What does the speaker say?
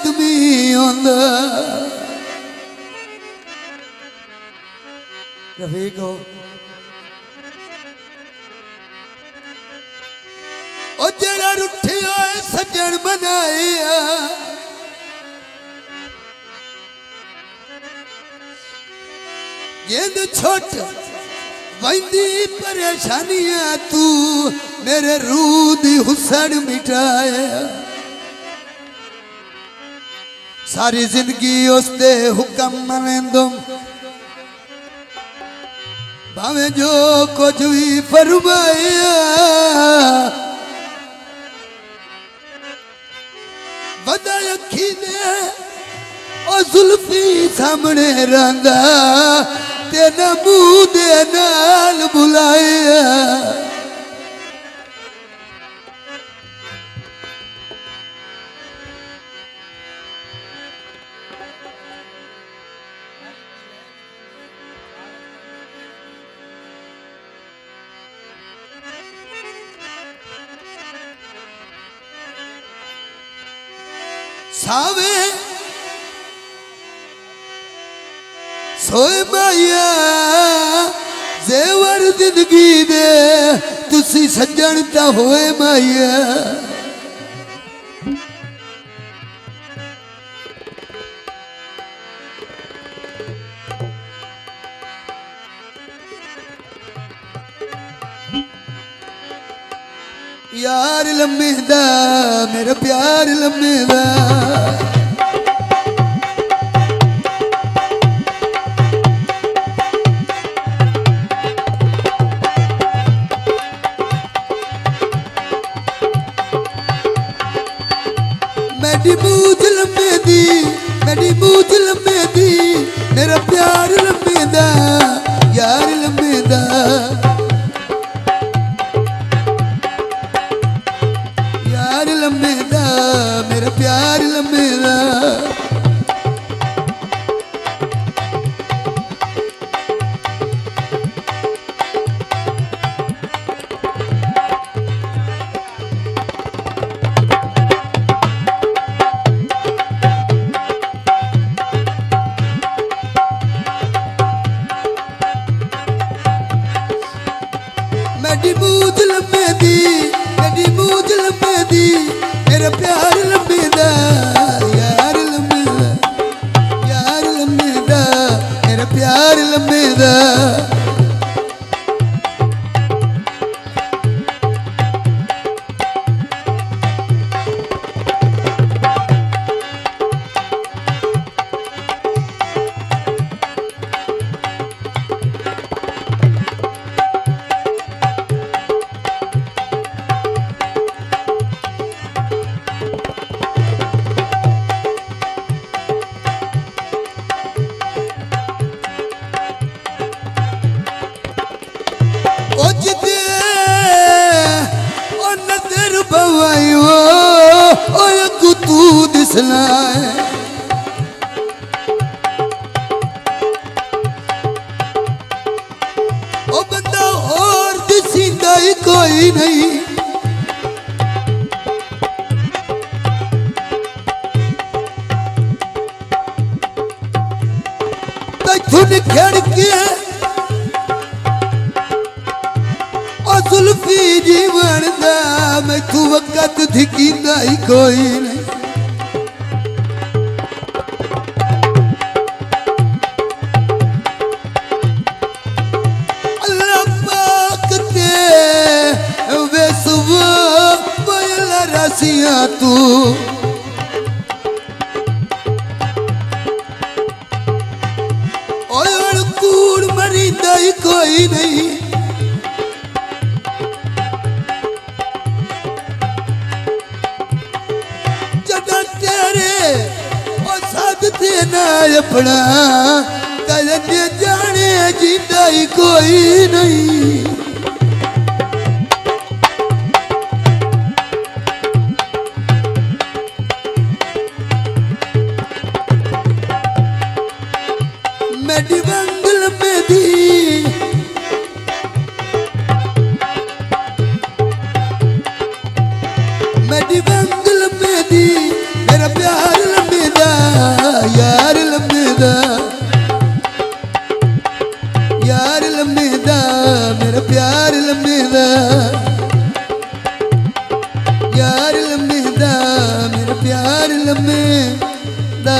आदमी होंदा रफीक हो ओ जेड़ा रुठे होए सज्जन बनाया गेंद छोट वंदी परेशानियां तू मेरे रूह दी हुस्न मिटाए सारी जिंदगी उसदे हुक्म मनेंदो भावे जो कुछ भी फरमाया वदा अखी ने ओ जुल्फी सामने रंदा तेना मुंह दे नाल बुलाया सावे सोए माया जेवर जिंदगी दे तुसी सज्जन ता होए माया यार लम्मे दा मेरा प्यार लम्मे दा मेरी मूछ लम्मे दी मेरी मूछ लम्मे दी मेरा प्यार लम्मे दा यार लम्मे दा मेरा प्यार लम्बेदा मेरी मूछ लम्बेदी मेरी मूछ लम्बेदी मेरा प्यार लम्बेदा यार लम्बेदा मेरा प्यार लम्बेदा तू दिसना है ओ बंदा और दिसींदा ही कोई नहीं तैथुन खड़ के जुल्फी जीवन दा मैथू वक़्त धिकींदा ही कोई नहीं अल्लाह पाक ते वेसुवा बयला रसिया तू और कूड़ मरींदा ही कोई नहीं अपना कलंद जाने जीता ही कोई नहीं मेरी बंगल में दी मेरी बंगल में दी मेरा प्यार लंबी यार लम्बेदा यार लम्बेदा मेरा प्यार लम्बेदा यार लम्बेदा मेरा प्यार लम्बेदा